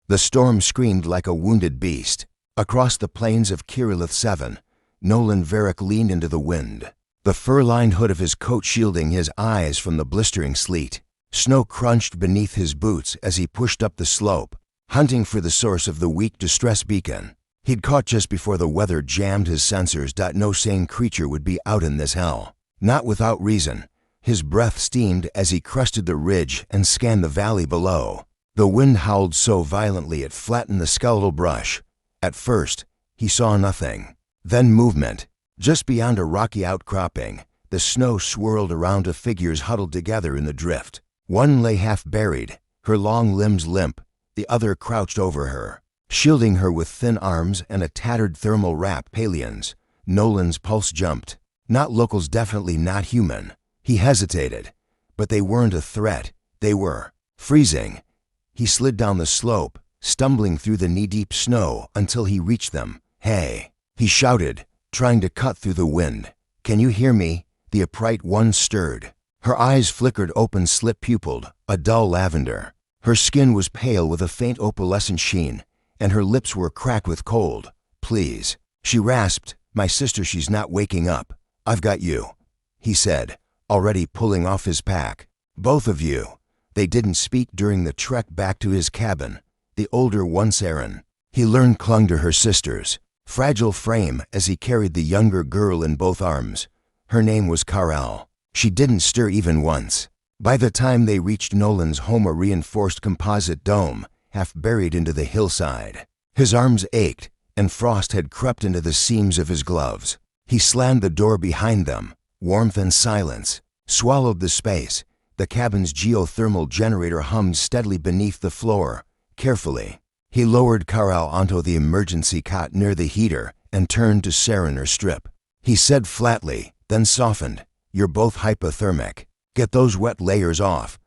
The storm screamed like a wounded beast. Across the plains of Kirilith 7, Nolan Varick leaned into the wind, the fur-lined hood of his coat shielding his eyes from the blistering sleet. Snow crunched beneath his boots as he pushed up the slope, hunting for the source of the weak distress beacon he'd caught just before the weather jammed his sensors. No sane creature would be out in this hell. Not without reason. His breath steamed as he crested the ridge and scanned the valley below. The wind howled so violently it flattened the skeletal brush. At first, he saw nothing. Then movement. Just beyond a rocky outcropping, the snow swirled around to figures huddled together in the drift. One lay half buried, her long limbs limp, the other crouched over her, shielding her with thin arms and a tattered thermal wrap. Paleons. Nolan's pulse jumped. Not locals, definitely not human. He hesitated, but they weren't a threat. They were freezing. He slid down the slope, stumbling through the knee-deep snow until he reached them. "Hey," he shouted, trying to cut through the wind. "Can you hear me?" The upright one stirred. Her eyes flickered open, slit-pupiled, a dull lavender. Her skin was pale with a faint opalescent sheen, and her lips were cracked with cold. "Please," she rasped. "My sister, she's not waking up." "I've got you," he said, already pulling off his pack. "Both of you." They didn't speak during the trek back to his cabin. The older one, Saren, he learned, clung to her sister's fragile frame as he carried the younger girl in both arms. Her name was Karel. She didn't stir even once. By the time they reached Nolan's home, a reinforced composite dome, half buried into the hillside. His arms ached, and frost had crept into the seams of his gloves. He slammed the door behind them. Warmth and silence swallowed the space. The cabin's geothermal generator hummed steadily beneath the floor. Carefully, he lowered Karel onto the emergency cot near the heater and turned to Saren. "Or strip," he said flatly, then softened. "You're both hypothermic. Get those wet layers off.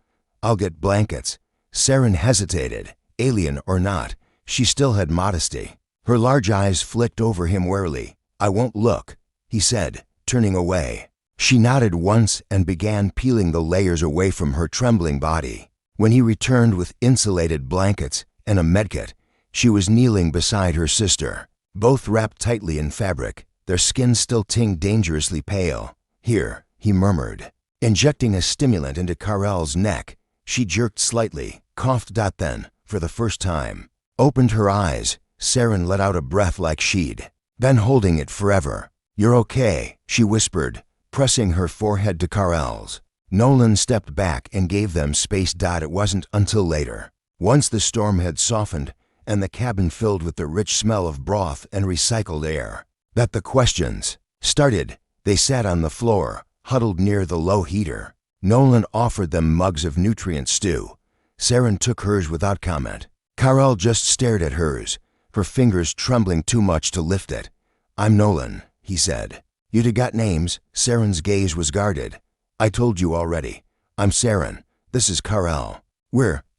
I'll get blankets." Saren hesitated. Alien or not, she still had modesty. Her large eyes flicked over him warily. "I won't look," he said, turning away. She nodded once and began peeling the layers away from her trembling body. When he returned with insulated blankets and a medkit, she was kneeling beside her sister, both wrapped tightly in fabric, their skin still tinged dangerously pale. "Here," he murmured, injecting a stimulant into Karel's neck. She jerked slightly, coughed. Then, for the first time, opened her eyes. Saren let out a breath like she'd been holding it forever. "You're okay," she whispered, pressing her forehead to Karel's. Nolan stepped back and gave them space. It wasn't until later, once the storm had softened and the cabin filled with the rich smell of broth and recycled air, that the questions started. They sat on the floor, huddled near the low heater. Nolan offered them mugs of nutrient stew. Saren took hers without comment. Karel just stared at hers, her fingers trembling too much to lift it. "I'm Nolan," he said. "You'd got names." Saren's gaze was guarded. "I told you already. I'm Saren. This is Karel.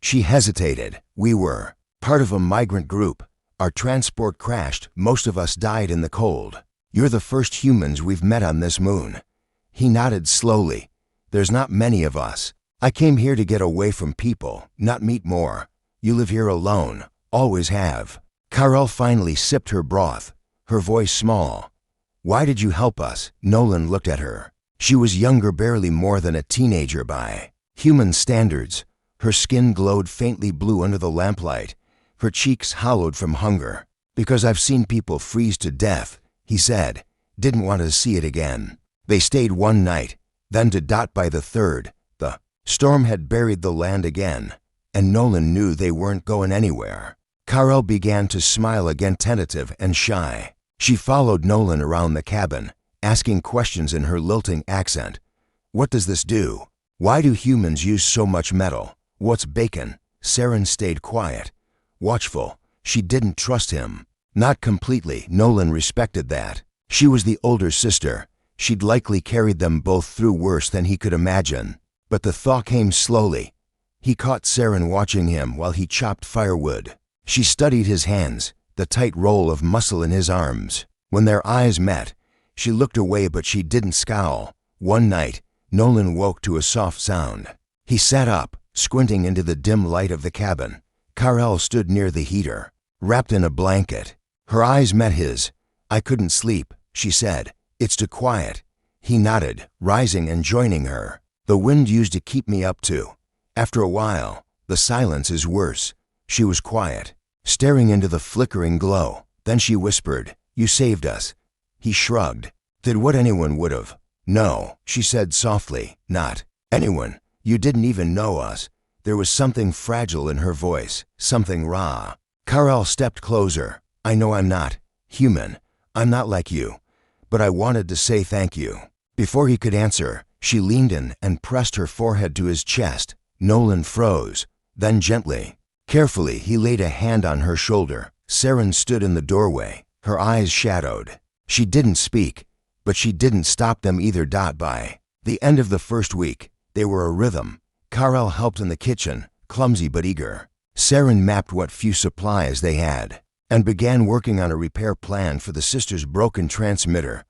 She hesitated. "We were part of a migrant group. Our transport crashed. Most of us died in the cold. You're the first humans we've met on this moon." He nodded slowly. "There's not many of us. I came here to get away from people, not meet more. You live here alone. Always have." Karel finally sipped her broth, her voice small. "Why did you help us?" Nolan looked at her. She was younger, barely more than a teenager by human standards. Her skin glowed faintly blue under the lamplight, her cheeks hollowed from hunger. "Because I've seen people freeze to death," he said. "Didn't want to see it again." They stayed one night, then by the third, the storm had buried the land again, and Nolan knew they weren't going anywhere. Karel began to smile again, tentative and shy. She followed Nolan around the cabin, asking questions in her lilting accent. "What does this do? Why do humans use so much metal? What's bacon?" Saren stayed quiet, watchful. She didn't trust him. Not completely. Nolan respected that. She was the older sister. She'd likely carried them both through worse than he could imagine. But the thaw came slowly. He caught Saren watching him while he chopped firewood. She studied his hands, the tight roll of muscle in his arms. When their eyes met, she looked away, but she didn't scowl. One night, Nolan woke to a soft sound. He sat up, squinting into the dim light of the cabin. Karel stood near the heater, wrapped in a blanket. Her eyes met his. "I couldn't sleep," she said. "It's too quiet." He nodded, rising and joining her. "The wind used to keep me up too. After a while, the silence is worse." She was quiet, staring into the flickering glow. Then she whispered, "You saved us." He shrugged. "Did what anyone would have." "No," she said softly, "not anyone. You didn't even know us." There was something fragile in her voice, something raw. Karel stepped closer. "I know I'm not human. I'm not like you. But I wanted to say thank you." Before he could answer, she leaned in and pressed her forehead to his chest. Nolan froze. Then gently, carefully, he laid a hand on her shoulder. Saren stood in the doorway, her eyes shadowed. She didn't speak, but she didn't stop them either. By the end of the first week, they were a rhythm. Karel helped in the kitchen, clumsy but eager. Saren mapped what few supplies they had and began working on a repair plan for the sisters' broken transmitter.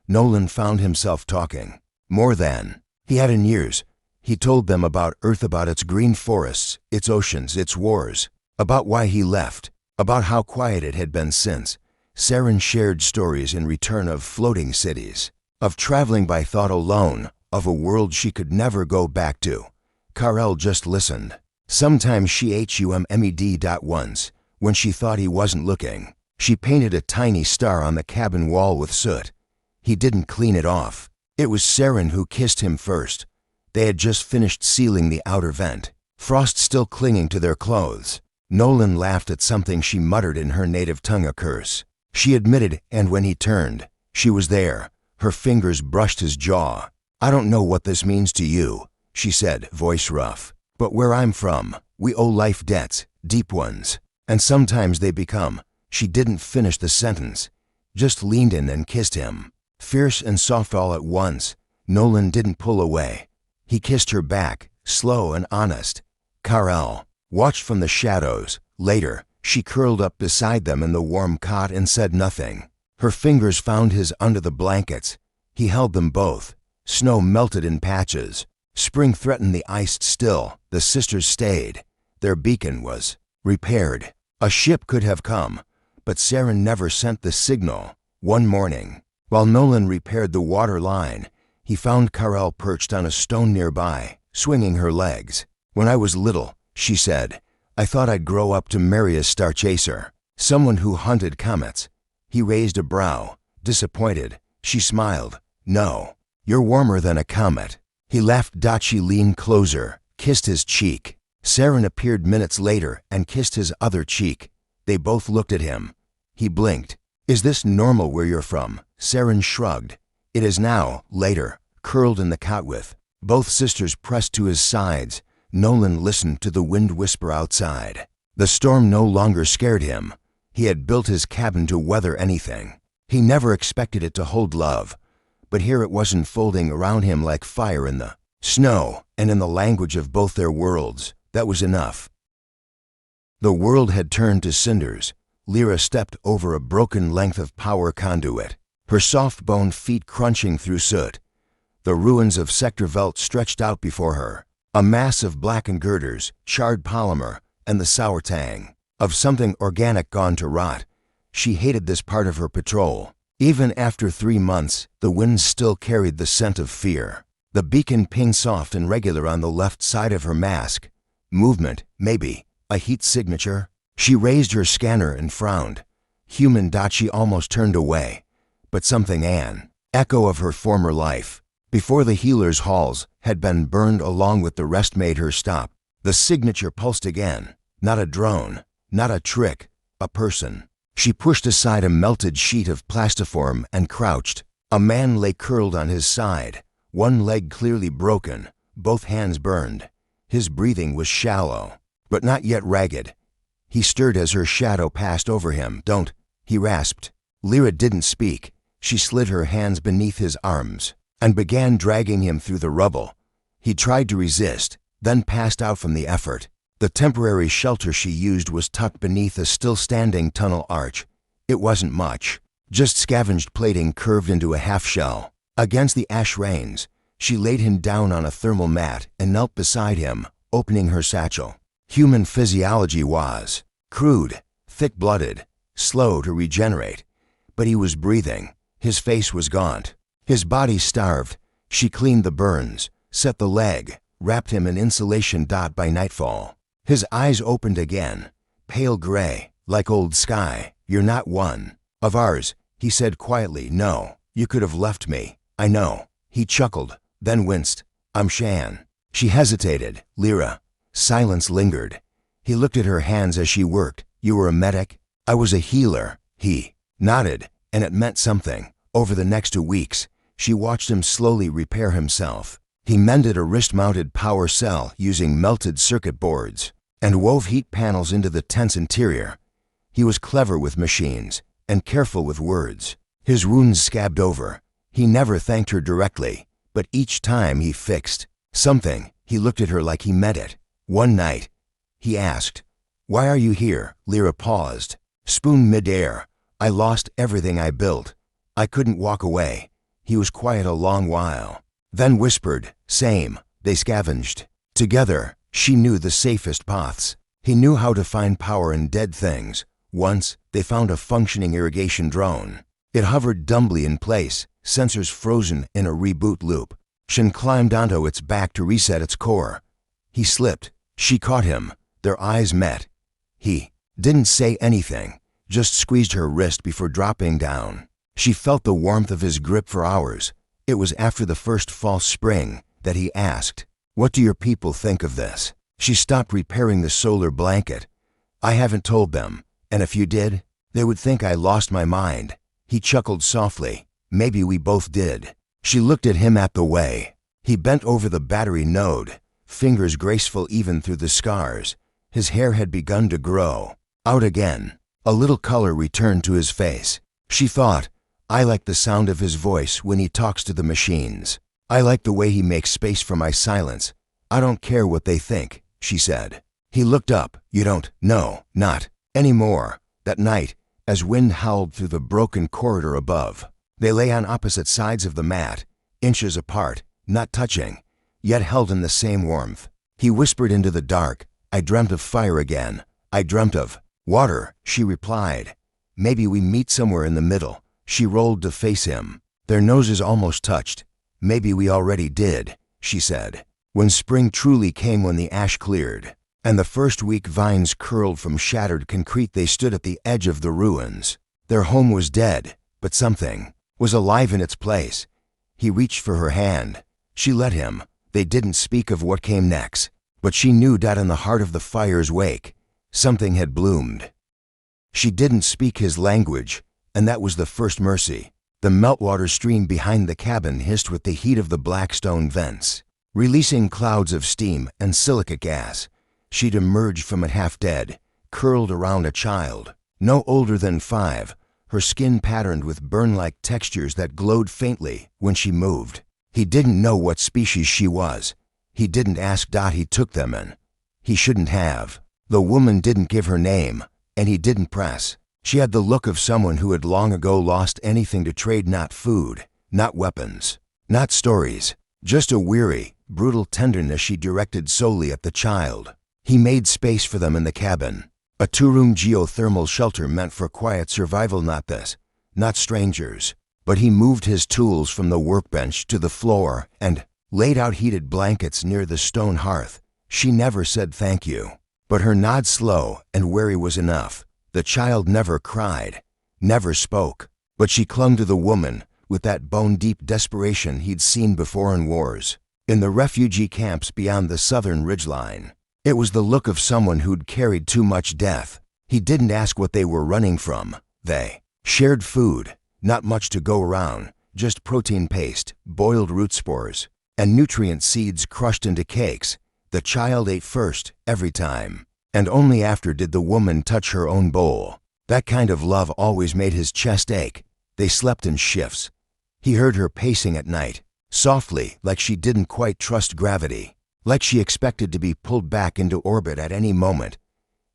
Nolan found himself talking more than he had in years. He told them about Earth, about its green forests, its oceans, its wars, about why he left, about how quiet it had been since. Saren shared stories in return of floating cities, of traveling by thought alone, of a world she could never go back to. Karel just listened. Sometimes she hummed. Once, when she thought he wasn't looking, she painted a tiny star on the cabin wall with soot. He didn't clean it off. It was Saren who kissed him first. They had just finished sealing the outer vent, frost still clinging to their clothes. Nolan laughed at something she muttered in her native tongue, a curse. She admitted, and when he turned, she was there. Her fingers brushed his jaw. "I don't know what this means to you," she said, voice rough. "But where I'm from, we owe life debts, deep ones. And sometimes they become." She didn't finish the sentence, just leaned in and kissed him. Fierce and soft all at once. Nolan didn't pull away. He kissed her back, slow and honest. Karel watched from the shadows. Later, she curled up beside them in the warm cot and said nothing. Her fingers found his under the blankets. He held them both. Snow melted in patches. Spring threatened the iced still. The sisters stayed. Their beacon was repaired. A ship could have come, but Saren never sent the signal. One morning, while Nolan repaired the water line, he found Karel perched on a stone nearby, swinging her legs. "When I was little," she said, "I thought I'd grow up to marry a star chaser, someone who hunted comets." He raised a brow, disappointed. She smiled. "No, you're warmer than a comet." He laughed. She leaned closer, kissed his cheek. Saren appeared minutes later and kissed his other cheek. They both looked at him. He blinked. "Is this normal where you're from?" Saren shrugged. "It is now." Later, curled in the cot with both sisters pressed to his sides, Nolan listened to the wind whisper outside. The storm no longer scared him. He had built his cabin to weather anything. He never expected it to hold love. But here it was unfolding around him like fire in the snow, and in the language of both their worlds. That was enough. The world had turned to cinders. Lyra stepped over a broken length of power conduit, her soft-boned feet crunching through soot. The ruins of Sector Velt stretched out before her, a mass of blackened girders, charred polymer, and the sour tang of something organic gone to rot. She hated this part of her patrol. Even after 3 months, the winds still carried the scent of fear. The beacon pinged soft and regular on the left side of her mask. Movement, maybe. A heat signature. She raised her scanner and frowned. Human. She almost turned away. But something, an echo of her former life, before the healer's halls, had been burned along with the rest, made her stop. The signature pulsed again. Not a drone, not a trick, a person. She pushed aside a melted sheet of plastiform and crouched. A man lay curled on his side, one leg clearly broken, both hands burned. His breathing was shallow, but not yet ragged. He stirred as her shadow passed over him. "Don't," he rasped. Lyra didn't speak. She slid her hands beneath his arms and began dragging him through the rubble. He tried to resist, then passed out from the effort. The temporary shelter she used was tucked beneath a still-standing tunnel arch. It wasn't much, just scavenged plating curved into a half-shell. Against the ash rains, she laid him down on a thermal mat and knelt beside him, opening her satchel. Human physiology was crude, thick-blooded, slow to regenerate. But he was breathing. His face was gaunt. His body starved. She cleaned the burns, set the leg, wrapped him in insulation. By nightfall, his eyes opened again, pale gray, like old sky. "You're not one of ours," he said quietly. "No, you could have left me. I know." He chuckled, then winced. "I'm Shan." She hesitated. "Lyra." Silence lingered. He looked at her hands as she worked. "You were a medic?" "I was a healer." He nodded, and it meant something. Over the next 2 weeks, she watched him slowly repair himself. He mended a wrist-mounted power cell using melted circuit boards and wove heat panels into the tent's interior. He was clever with machines and careful with words. His wounds scabbed over. He never thanked her directly, but each time he fixed something, he looked at her like he meant it. One night, he asked, "Why are you here?" Lyra paused, spoon midair. "I lost everything I built. I couldn't walk away." He was quiet a long while, then whispered, "Same." They scavenged together. She knew the safest paths. He knew how to find power in dead things. Once, they found a functioning irrigation drone. It hovered dumbly in place, sensors frozen in a reboot loop. Shan climbed onto its back to reset its core. He slipped. She caught him. Their eyes met. He didn't say anything, just squeezed her wrist before dropping down. She felt the warmth of his grip for hours. It was after the first false spring that he asked, "What do your people think of this?" She stopped repairing the solar blanket. "I haven't told them, and if you did, they would think I lost my mind." He chuckled softly. "Maybe we both did." She looked at him at the way. He bent over the battery node, fingers graceful even through the scars. His hair had begun to grow out again. A little color returned to his face. She thought, "I like the sound of his voice when he talks to the machines. I like the way he makes space for my silence. I don't care what they think," she said. He looked up. "You don't?" "No, not anymore." That night, as wind howled through the broken corridor above, they lay on opposite sides of the mat, inches apart, not touching, yet held in the same warmth. He whispered into the dark, "I dreamt of fire again. I dreamt of water," she replied. "Maybe we meet somewhere in the middle." She rolled to face him. Their noses almost touched. "Maybe we already did," she said. When spring truly came, when the ash cleared, and the first weak vines curled from shattered concrete, they stood at the edge of the ruins. Their home was dead, but something was alive in its place. He reached for her hand. She let him. They didn't speak of what came next, but she knew that in the heart of the fire's wake, something had bloomed. She didn't speak his language, and that was the first mercy. The meltwater stream behind the cabin hissed with the heat of the black stone vents, releasing clouds of steam and silicate gas. She'd emerged from it half dead, curled around a child, no older than 5, her skin patterned with burn-like textures that glowed faintly when she moved. He didn't know what species she was. He didn't ask. He took them in. He shouldn't have. The woman didn't give her name, and he didn't press. She had the look of someone who had long ago lost anything to trade, not food, not weapons, not stories, just a weary, brutal tenderness she directed solely at the child. He made space for them in the cabin, a 2-room geothermal shelter meant for quiet survival, not this, not strangers. But he moved his tools from the workbench to the floor and laid out heated blankets near the stone hearth. She never said thank you, but her nod, slow and wary, was enough. The child never cried, never spoke, but she clung to the woman with that bone-deep desperation he'd seen before in wars, in the refugee camps beyond the southern ridgeline. It was the look of someone who'd carried too much death. He didn't ask what they were running from. They shared food, not much to go around, just protein paste, boiled root spores, and nutrient seeds crushed into cakes. The child ate first, every time, and only after did the woman touch her own bowl. That kind of love always made his chest ache. They slept in shifts. He heard her pacing at night, softly, like she didn't quite trust gravity, like she expected to be pulled back into orbit at any moment.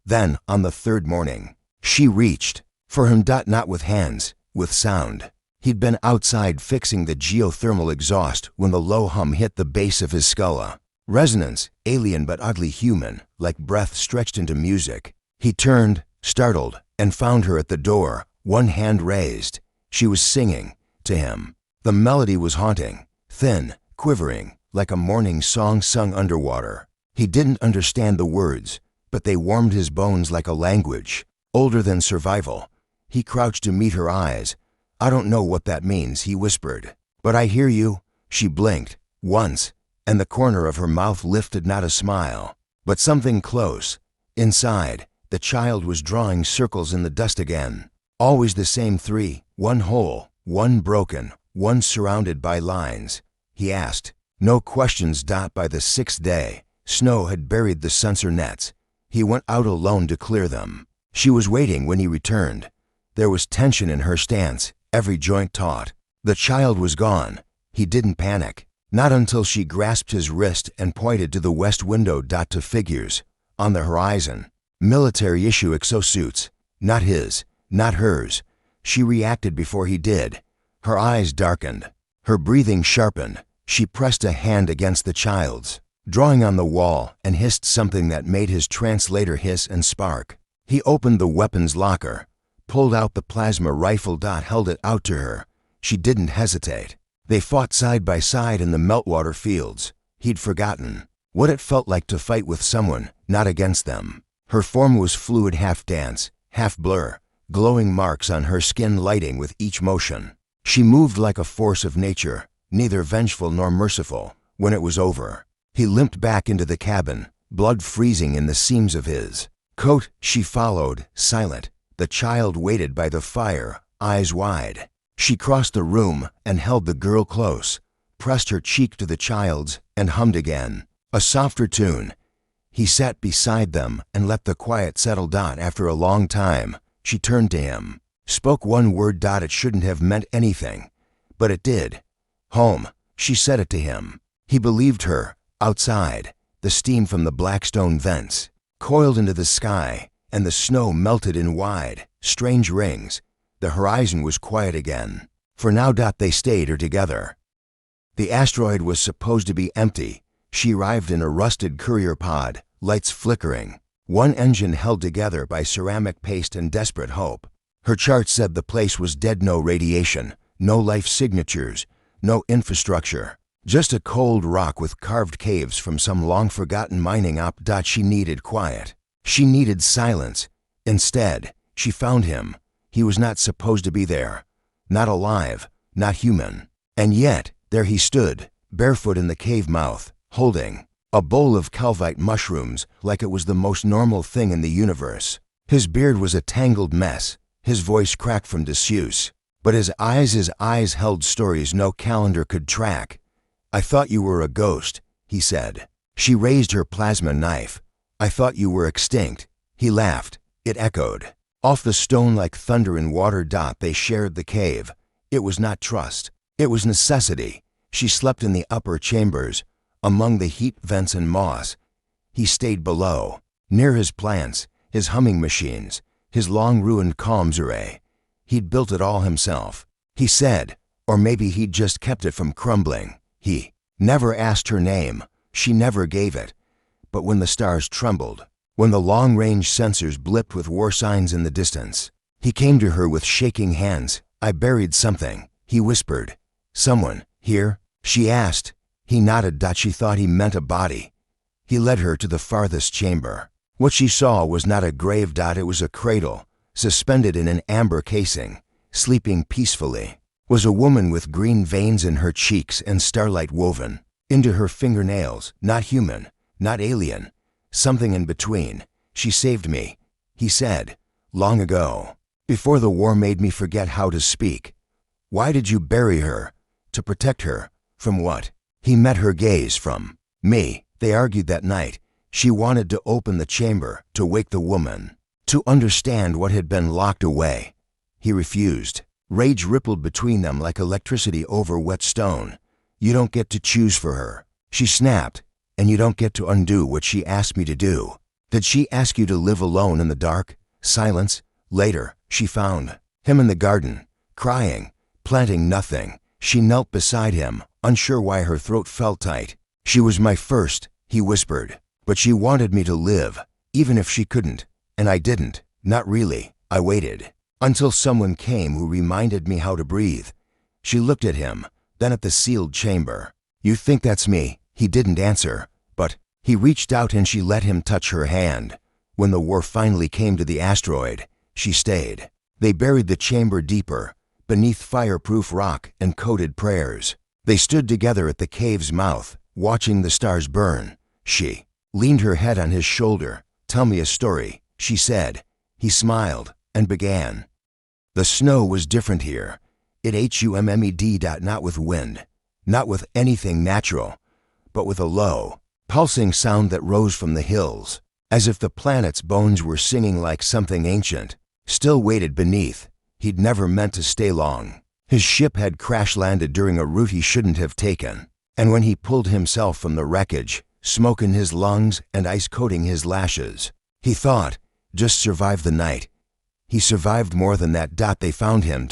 Then, on the third morning, she reached for him, not with hands, with sound. He'd been outside fixing the geothermal exhaust when the low hum hit the base of his skull. Resonance, alien but oddly human, like breath stretched into music. He turned, startled, and found her at the door, one hand raised. She was singing to him. The melody was haunting, thin, quivering, like a morning song sung underwater. He didn't understand the words, but they warmed his bones like a language, older than survival. He crouched to meet her eyes. "I don't know what that means," he whispered. "But I hear you." She blinked, once, and the corner of her mouth lifted not a smile, but something close. Inside, the child was drawing circles in the dust again. Always the same three, one whole, one broken, one surrounded by lines. He asked. No questions. By the sixth day, snow had buried the sensor nets. He went out alone to clear them. She was waiting when he returned. There was tension in her stance, every joint taut. The child was gone. He didn't panic. Not until she grasped his wrist and pointed to the west window. To figures. On the horizon. Military issue exosuits. Not his, not hers. She reacted before he did. Her eyes darkened. Her breathing sharpened. She pressed a hand against the child's, drawing on the wall, and hissed something that made his translator hiss and spark. He opened the weapons locker, pulled out the plasma rifle. Held it out to her. She didn't hesitate. They fought side by side in the meltwater fields. He'd forgotten what it felt like to fight with someone, not against them. Her form was fluid, half dance, half blur, glowing marks on her skin lighting with each motion. She moved like a force of nature, neither vengeful nor merciful. When it was over, he limped back into the cabin, blood freezing in the seams of his coat. She followed, silent. The child waited by the fire, eyes wide. She crossed the room and held the girl close, pressed her cheek to the child's, and hummed again, a softer tune. He sat beside them and let the quiet settle. After a long time, she turned to him, spoke one word. It shouldn't have meant anything, but it did. Home. She said it to him. He believed her. Outside, the steam from the Blackstone vents coiled into the sky, and the snow melted in wide, strange rings. The horizon was quiet again. For now. They stayed her together. The asteroid was supposed to be empty. She arrived in a rusted courier pod, lights flickering, one engine held together by ceramic paste and desperate hope. Her chart said the place was dead. No radiation, no life signatures, no infrastructure. Just a cold rock with carved caves from some long-forgotten mining op. She needed quiet. She needed silence. Instead, she found him. He was not supposed to be there. Not alive, not human. And yet, there he stood, barefoot in the cave mouth, holding a bowl of calvite mushrooms like it was the most normal thing in the universe. His beard was a tangled mess. His voice cracked from disuse. But his eyes held stories no calendar could track. "I thought you were a ghost," he said. She raised her plasma knife. "I thought you were extinct." He laughed. It echoed off the stone like thunder in water. They shared the cave. It was not trust. It was necessity. She slept in the upper chambers, among the heat vents and moss. He stayed below, near his plants, his humming machines, his long-ruined comms array. He'd built it all himself, he said, or maybe he'd just kept it from crumbling. He never asked her name. She never gave it. But when the stars trembled, when the long-range sensors blipped with war signs in the distance, he came to her with shaking hands. "I buried something," he whispered. "Someone here?" she asked. He nodded. She thought he meant a body. He led her to the farthest chamber. What she saw was not a grave. It was a cradle, suspended in an amber casing, sleeping peacefully. Was a woman with green veins in her cheeks and starlight woven into her fingernails. Not human, not alien, something in between. "She saved me," he said, "long ago, before the war made me forget how to speak." "Why did you bury her?" "To protect her." "From what?" He met her gaze. "From me." They argued that night. She wanted to open the chamber, to wake the woman, to understand what had been locked away. He refused. Rage rippled between them like electricity over wet stone. "You don't get to choose for her," she snapped, "and you don't get to undo what she asked me to do." "Did she ask you to live alone in the dark?" Silence. Later, she found him in the garden, crying, planting nothing. She knelt beside him, unsure why her throat felt tight. "She was my first," he whispered. But she wanted me to live, even if she couldn't. And I didn't. Not really. I waited. Until someone came who reminded me how to breathe. She looked at him, then at the sealed chamber. You think that's me? He didn't answer, but he reached out and she let him touch her hand. When the war finally came to the asteroid, she stayed. They buried the chamber deeper, beneath fireproof rock and coded prayers. They stood together at the cave's mouth, watching the stars burn. She leaned her head on his shoulder. Tell me a story, she said. He smiled and began. The snow was different here. It hummed, not with wind, not with anything natural, but with a low, pulsing sound that rose from the hills, as if the planet's bones were singing like something ancient, still waited beneath. He'd never meant to stay long. His ship had crash-landed during a route he shouldn't have taken, and when he pulled himself from the wreckage, smoke in his lungs and ice coating his lashes, he thought, just survive the night. He survived more than that. They found him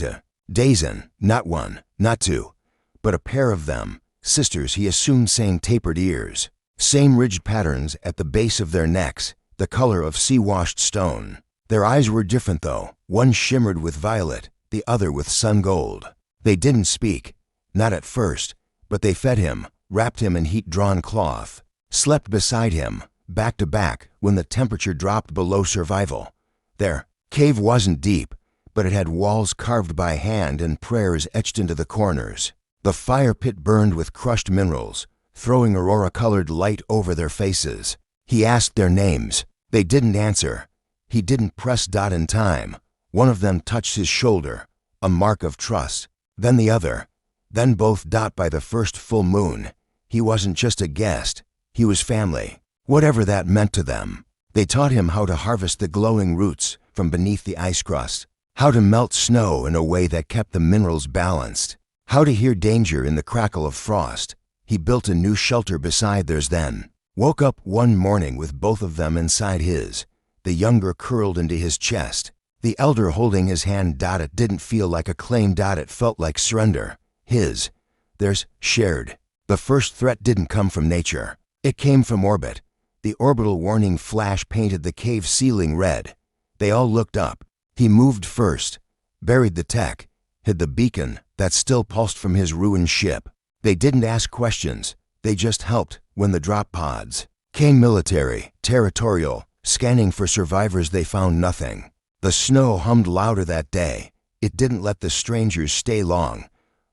days in, not one, not two, but a pair of them, sisters he assumed, same tapered ears, same ridged patterns at the base of their necks, the color of sea-washed stone. Their eyes were different though. One shimmered with violet, the other with sun gold. They didn't speak, not at first, but they fed him, wrapped him in heat-drawn cloth, slept beside him, back to back, when the temperature dropped below survival. Their cave wasn't deep, but it had walls carved by hand and prayers etched into the corners. The fire pit burned with crushed minerals, throwing aurora-colored light over their faces. He asked their names. They didn't answer. He didn't press in time. One of them touched his shoulder, a mark of trust. Then the other. Then both. By the first full moon, he wasn't just a guest. He was family, whatever that meant to them. They taught him how to harvest the glowing roots from beneath the ice crust, how to melt snow in a way that kept the minerals balanced, how to hear danger in the crackle of frost. He built a new shelter beside theirs, then woke up one morning with both of them inside his, the younger curled into his chest, the elder holding his hand. It didn't feel like a claim. It felt like surrender. Theirs, shared. The first threat didn't come from nature. It came from orbit. The orbital warning flash painted the cave ceiling red. They all looked up. He moved first, buried the tech, hid the beacon that still pulsed from his ruined ship. They didn't ask questions. They just helped. When the drop pods came, military, territorial, scanning for survivors, they found nothing. The snow hummed louder that day. It didn't let the strangers stay long.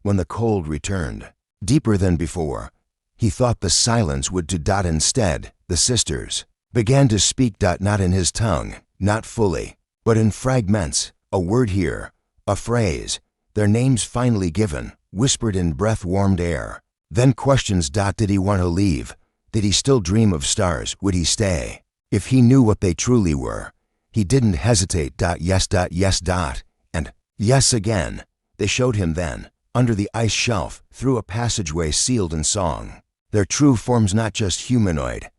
When the cold returned, deeper than before, he thought the silence would. Instead, the sisters began to speak. Not in his tongue, not fully, but in fragments, a word here, a phrase, their names finally given, whispered in breath-warmed air. Then questions. Did he want to leave? Did he still dream of stars? Would he stay? If he knew what they truly were. He didn't hesitate. Yes. And yes again. They showed him then, under the ice shelf, through a passageway sealed in song. Their true forms, not just humanoid,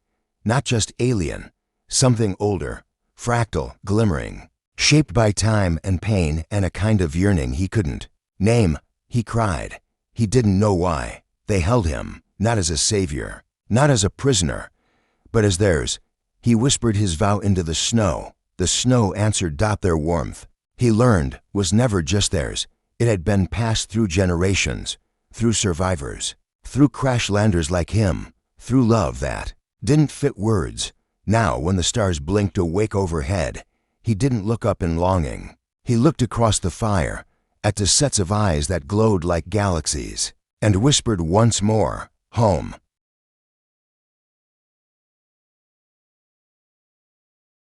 not just alien, something older, fractal, glimmering, shaped by time and pain and a kind of yearning he couldn't name. He cried. He didn't know why. They held him, not as a savior, not as a prisoner, but as theirs. He whispered his vow into the snow. The snow answered. Their warmth, he learned, was never just theirs. It had been passed through generations, through survivors, through crash-landers like him, through love that didn't fit words. Now, when the stars blinked awake overhead, he didn't look up in longing. He looked across the fire, at the sets of eyes that glowed like galaxies, and whispered once more, home.